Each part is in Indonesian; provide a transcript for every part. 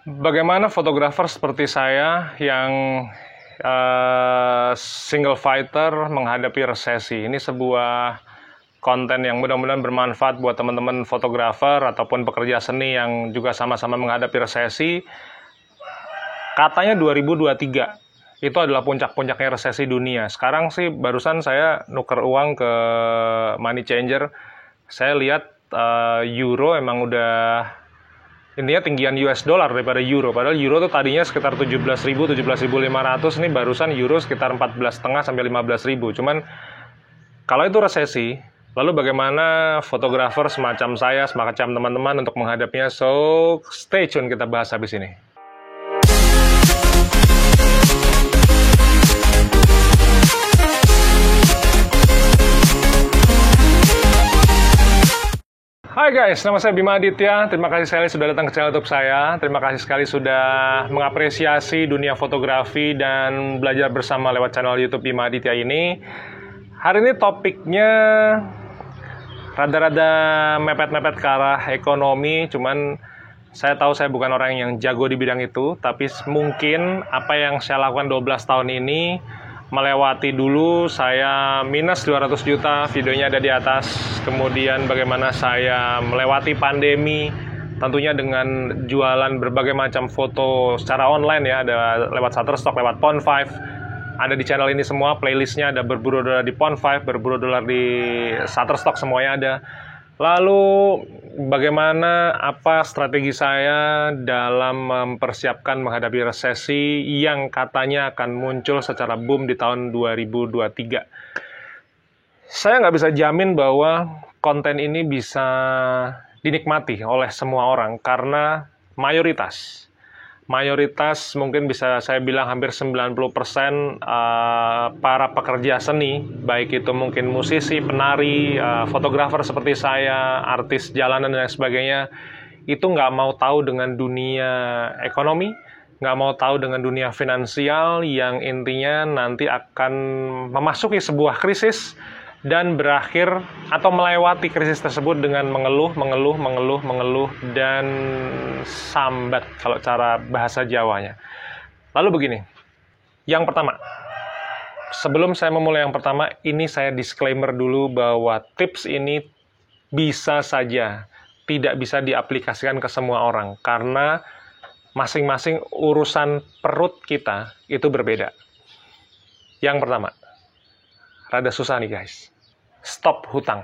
Bagaimana fotografer seperti saya yang single fighter menghadapi resesi? Ini sebuah konten yang mudah-mudahan bermanfaat buat teman-teman fotografer ataupun pekerja seni yang juga sama-sama menghadapi resesi. Katanya 2023 itu adalah puncak-puncaknya resesi dunia. Sekarang sih barusan saya nuker uang ke money changer. Saya lihat euro emang udah intinya tinggian US dollar daripada euro. Padahal euro tuh tadinya sekitar 17.000, 17.500. Ini barusan euro sekitar 14,5 sampai 15.000. Cuman kalau itu resesi, lalu bagaimana fotografer semacam saya, semacam teman-teman untuk menghadapinya? So, stay tune, kita bahas habis ini. Hai guys, nama saya Bima Aditya. Terima kasih sekali sudah datang ke channel YouTube saya. Terima kasih sekali sudah mengapresiasi dunia fotografi dan belajar bersama lewat channel YouTube Bima Aditya ini. Hari ini topiknya rada-rada mepet-mepet ke arah ekonomi, cuman saya tahu saya bukan orang yang jago di bidang itu, tapi mungkin apa yang saya lakukan 12 tahun ini melewati dulu saya minus 200 juta, videonya ada di atas. Kemudian bagaimana saya melewati pandemi, tentunya dengan jualan berbagai macam foto secara online ya, ada lewat Shutterstock, lewat Pond5. Ada di channel ini semua, playlistnya ada berburu dolar di Pond5, berburu dolar di Shutterstock, semuanya ada. Lalu bagaimana, apa strategi saya dalam mempersiapkan menghadapi resesi yang katanya akan muncul secara boom di tahun 2023. Saya nggak bisa jamin bahwa konten ini bisa dinikmati oleh semua orang karena mayoritas mungkin bisa saya bilang hampir 90% para pekerja seni, baik itu mungkin musisi, penari, fotografer seperti saya, artis jalanan dan sebagainya, itu nggak mau tahu dengan dunia ekonomi, nggak mau tahu dengan dunia finansial yang intinya nanti akan memasuki sebuah krisis dan berakhir atau melewati krisis tersebut dengan mengeluh, dan sambat kalau cara bahasa Jawanya. Lalu begini, yang pertama, sebelum saya memulai yang pertama, ini saya disclaimer dulu bahwa tips ini bisa saja tidak bisa diaplikasikan ke semua orang, karena masing-masing urusan perut kita itu berbeda. Yang pertama, rada susah nih guys. Stop hutang.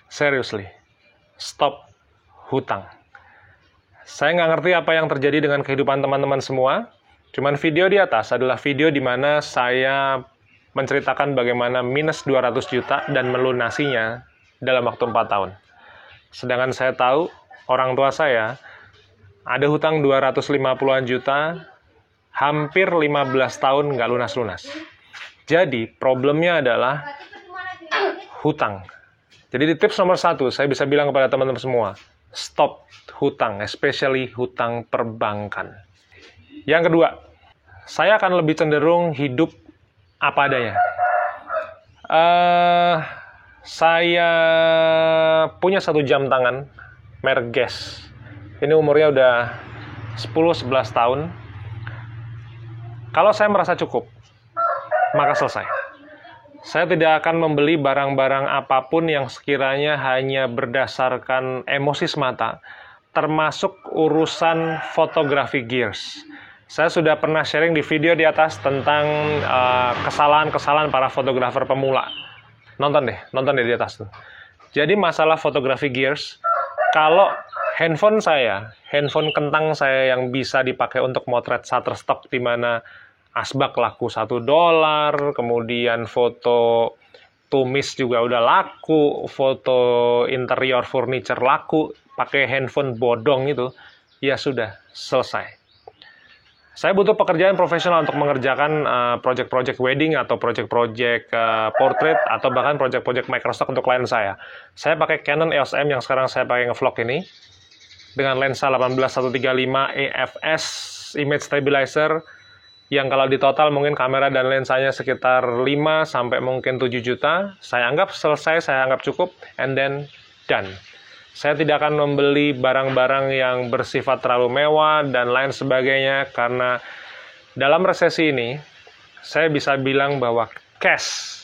Seriously. Stop hutang. Saya nggak ngerti apa yang terjadi dengan kehidupan teman-teman semua. Cuman video di atas adalah video di mana saya menceritakan bagaimana minus 200 juta dan melunasinya dalam waktu 4 tahun. Sedangkan saya tahu orang tua saya ada hutang 250-an juta, hampir 15 tahun nggak lunas-lunas. Jadi, problemnya adalah hutang. Jadi, di tips nomor 1, saya bisa bilang kepada teman-teman semua, stop hutang, especially hutang perbankan. Yang kedua, saya akan lebih cenderung hidup apa adanya. Saya punya 1 jam tangan, merek Guess. Ini umurnya udah 10-11 tahun. Kalau saya merasa cukup, maka selesai. Saya tidak akan membeli barang-barang apapun yang sekiranya hanya berdasarkan emosi semata, termasuk urusan fotografi gears. Saya sudah pernah sharing di video di atas tentang kesalahan-kesalahan para fotografer pemula. Nonton deh di atas tuh. Jadi masalah fotografi gears, kalau handphone kentang saya yang bisa dipakai untuk motret Shutterstock di mana asbak laku $1, kemudian foto tumis juga udah laku, foto interior furniture laku, pakai handphone bodong itu, ya sudah, selesai. Saya butuh pekerjaan profesional untuk mengerjakan project-project wedding atau project-project portrait atau bahkan project-project Microsoft untuk klien saya. Saya pakai Canon EOS M yang sekarang saya pakai ngevlog ini dengan lensa 18-135 EFS image stabilizer yang kalau di total mungkin kamera dan lensanya sekitar 5 sampai mungkin 7 juta. Saya anggap selesai, saya anggap cukup, and then done. Saya tidak akan membeli barang-barang yang bersifat terlalu mewah dan lain sebagainya, karena dalam resesi ini, saya bisa bilang bahwa cash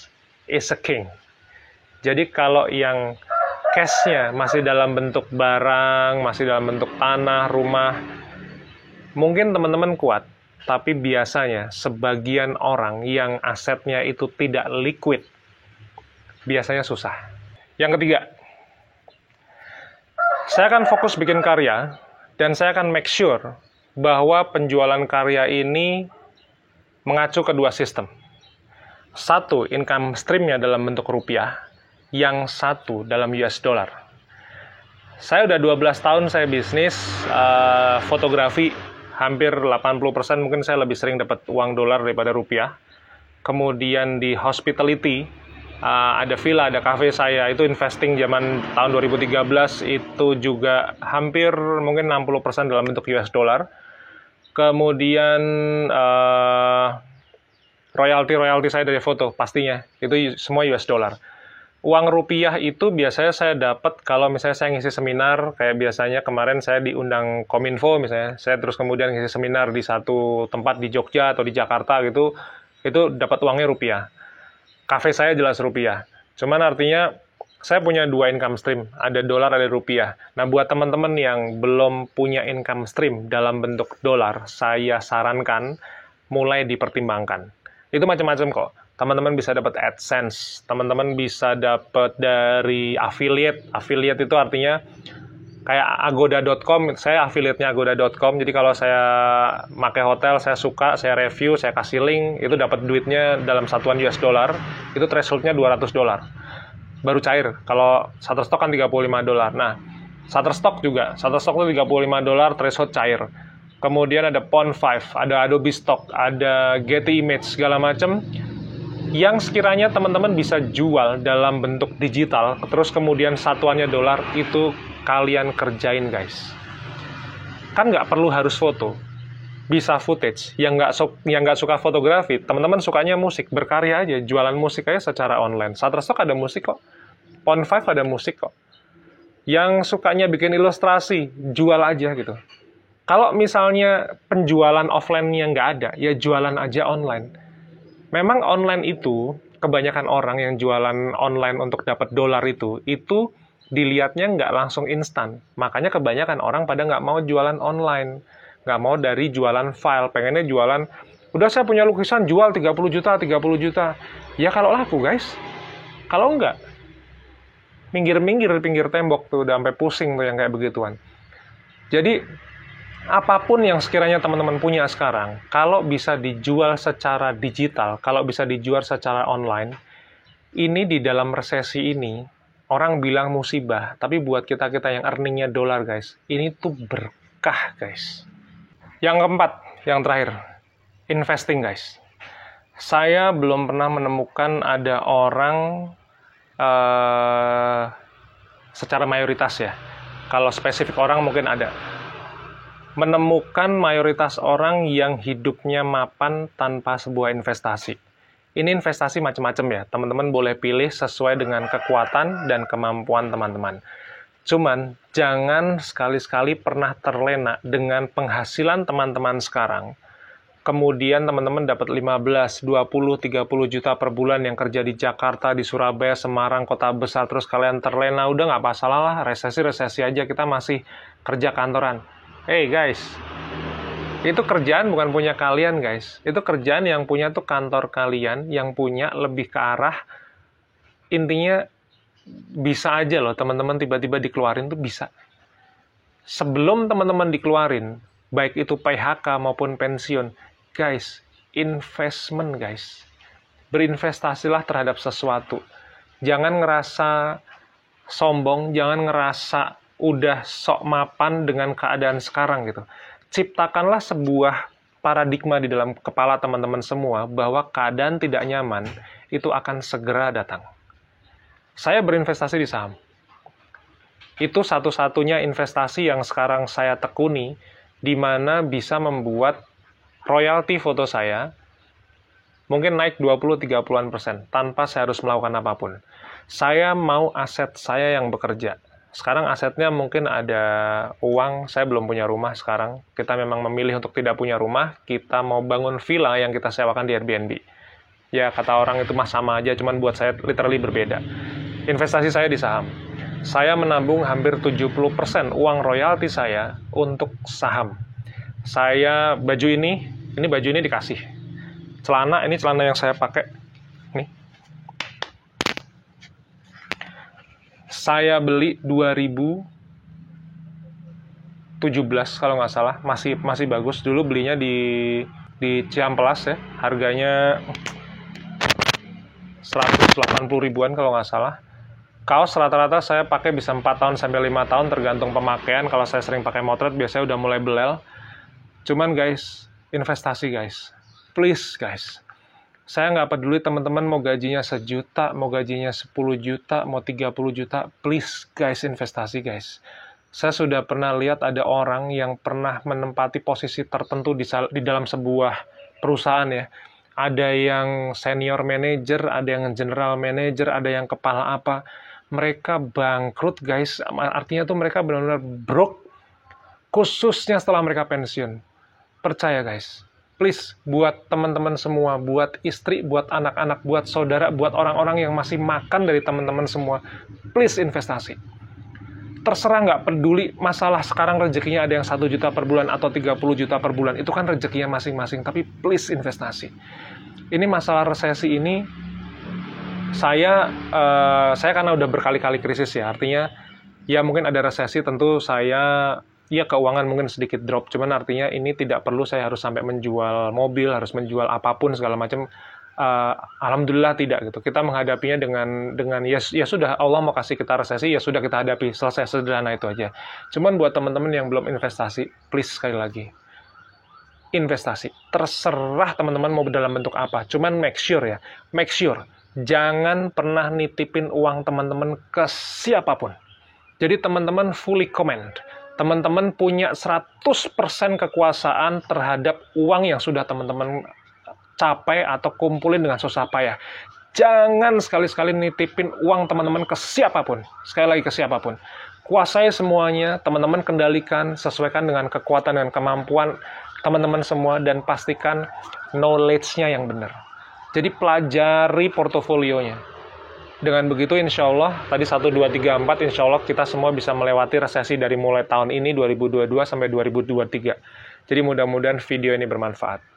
is a king. Jadi kalau yang cash-nya masih dalam bentuk barang, masih dalam bentuk tanah, rumah, mungkin teman-teman kuat. Tapi biasanya sebagian orang yang asetnya itu tidak liquid, biasanya susah. Yang ketiga, saya akan fokus bikin karya, dan saya akan make sure bahwa penjualan karya ini mengacu ke dua sistem. Satu, income stream-nya dalam bentuk rupiah, yang satu dalam US dollar. Saya udah 12 tahun saya bisnis fotografi, hampir 80% mungkin saya lebih sering dapat uang dolar daripada rupiah. Kemudian di hospitality, ada villa, ada cafe saya, itu investing zaman tahun 2013, itu juga hampir mungkin 60% dalam bentuk US dollar. Kemudian royalti saya dari foto, pastinya, itu semua US dollar. Uang rupiah itu biasanya saya dapat kalau misalnya saya ngisi seminar, kayak biasanya kemarin saya diundang Kominfo misalnya, saya terus kemudian ngisi seminar di satu tempat di Jogja atau di Jakarta gitu, itu dapat uangnya rupiah. Cafe saya jelas rupiah. Cuman artinya saya punya dua income stream, ada dolar, ada rupiah. Nah, buat teman-teman yang belum punya income stream dalam bentuk dolar, saya sarankan mulai dipertimbangkan. Itu macam-macam kok. Teman-teman bisa dapat AdSense, teman-teman bisa dapat dari affiliate. Affiliate itu artinya kayak agoda.com, saya affiliate-nya agoda.com, jadi kalau saya pakai hotel, saya suka, saya review, saya kasih link, itu dapat duitnya dalam satuan US dollar, itu threshold-nya $200. Baru cair, kalau Shutterstock kan $35. Nah, Shutterstock juga, Shutterstock itu $35, threshold cair. Kemudian ada Pond5, ada Adobe Stock, ada Getty Image, segala macam, yang sekiranya teman-teman bisa jual dalam bentuk digital, terus kemudian satuannya dolar, itu kalian kerjain, guys. Kan nggak perlu harus foto, bisa footage. Yang nggak suka fotografi, teman-teman sukanya musik, berkarya aja, jualan musik aja secara online. Shutterstock ada musik kok, Pond5 ada musik kok. Yang sukanya bikin ilustrasi, jual aja gitu. Kalau misalnya penjualan offline-nya nggak ada, ya jualan aja online. Memang online itu, kebanyakan orang yang jualan online untuk dapat dolar itu dilihatnya nggak langsung instan. Makanya kebanyakan orang pada nggak mau jualan online. Nggak mau dari jualan file. Pengennya jualan, udah saya punya lukisan, jual 30 juta, 30 juta. Ya kalau laku, guys. Kalau nggak, minggir-minggir di pinggir tembok tuh, udah sampai pusing tuh yang kayak begituan. Jadi, apapun yang sekiranya teman-teman punya sekarang, kalau bisa dijual secara digital, kalau bisa dijual secara online, ini di dalam resesi ini, orang bilang musibah, tapi buat kita-kita yang earningnya dolar, guys, ini tuh berkah, guys. Yang keempat, yang terakhir, investing, guys. Saya belum pernah menemukan ada orang secara mayoritas ya. Kalau spesifik orang mungkin ada. Menemukan mayoritas orang yang hidupnya mapan tanpa sebuah investasi. Ini investasi macam-macam ya, teman-teman boleh pilih sesuai dengan kekuatan dan kemampuan teman-teman. Cuman, jangan sekali-sekali pernah terlena dengan penghasilan teman-teman sekarang. Kemudian teman-teman dapat 15, 20, 30 juta per bulan yang kerja di Jakarta, di Surabaya, Semarang, kota besar, terus kalian terlena, udah nggak masalah lah, resesi-resesi aja, kita masih kerja kantoran. Hey guys, itu kerjaan bukan punya kalian, guys. Itu kerjaan yang punya tuh kantor kalian, yang punya lebih ke arah, intinya bisa aja loh teman-teman tiba-tiba dikeluarin tuh bisa. Sebelum teman-teman dikeluarin, baik itu PHK maupun pensiun, guys, investment, guys. Berinvestasilah terhadap sesuatu. Jangan ngerasa sombong, jangan ngerasa udah sok mapan dengan keadaan sekarang gitu. Ciptakanlah sebuah paradigma di dalam kepala teman-teman semua bahwa keadaan tidak nyaman itu akan segera datang. Saya berinvestasi di saham. Itu satu-satunya investasi yang sekarang saya tekuni, di mana bisa membuat royalti foto saya mungkin naik 20-30% tanpa saya harus melakukan apapun. Saya mau aset saya yang bekerja. Sekarang asetnya mungkin ada uang, saya belum punya rumah sekarang. Kita memang memilih untuk tidak punya rumah, kita mau bangun villa yang kita sewakan di Airbnb. Ya, kata orang itu mah sama aja, cuman buat saya literally berbeda. Investasi saya di saham. Saya menabung hampir 70% uang royalti saya untuk saham. Saya, baju ini dikasih. Ini celana yang saya pakai. Nih. Saya beli 2017 kalau nggak salah, masih bagus. Dulu belinya di Ciamplas ya, harganya 180 ribuan kalau nggak salah. Kaos rata-rata saya pakai bisa 4 tahun sampai 5 tahun tergantung pemakaian. Kalau saya sering pakai motret biasanya udah mulai belel. Cuman guys, investasi guys. Please guys. Saya nggak peduli teman-teman mau gajinya 1 juta, mau gajinya 10 juta, mau 30 juta. Please guys, investasi guys. Saya sudah pernah lihat ada orang yang pernah menempati posisi tertentu di dalam sebuah perusahaan ya. Ada yang senior manager, ada yang general manager, ada yang kepala apa. Mereka bangkrut guys, artinya tuh mereka benar-benar broke, khususnya setelah mereka pensiun. Percaya guys, please buat teman-teman semua, buat istri, buat anak-anak, buat saudara, buat orang-orang yang masih makan dari teman-teman semua, please investasi. Terserah nggak peduli masalah sekarang rezekinya ada yang 1 juta per bulan atau 30 juta per bulan, itu kan rezekinya masing-masing, tapi please investasi. Ini masalah resesi ini, saya karena udah berkali-kali krisis ya, artinya ya mungkin ada resesi, tentu saya ya keuangan mungkin sedikit drop, cuman artinya ini tidak perlu saya harus sampai menjual mobil, harus menjual apapun segala macam. Alhamdulillah tidak gitu. Kita menghadapinya dengan ya sudah, Allah mau kasih kita resesi, ya sudah kita hadapi, selesai, sederhana itu aja. Cuman buat teman-teman yang belum investasi, please sekali lagi, investasi. Terserah teman-teman mau dalam bentuk apa, cuman make sure jangan pernah nitipin uang teman-teman ke siapapun. Jadi teman-teman fully command. Teman-teman punya 100% kekuasaan terhadap uang yang sudah teman-teman capai atau kumpulin dengan susah payah. Jangan sekali-sekali nitipin uang teman-teman ke siapapun. Sekali lagi ke siapapun. Kuasai semuanya, teman-teman kendalikan, sesuaikan dengan kekuatan dan kemampuan teman-teman semua, dan pastikan knowledge-nya yang benar. Jadi pelajari portofolionya. Dengan begitu insya Allah, tadi 1, 2, 3, 4, insya Allah kita semua bisa melewati resesi dari mulai tahun ini, 2022 sampai 2023. Jadi mudah-mudahan video ini bermanfaat.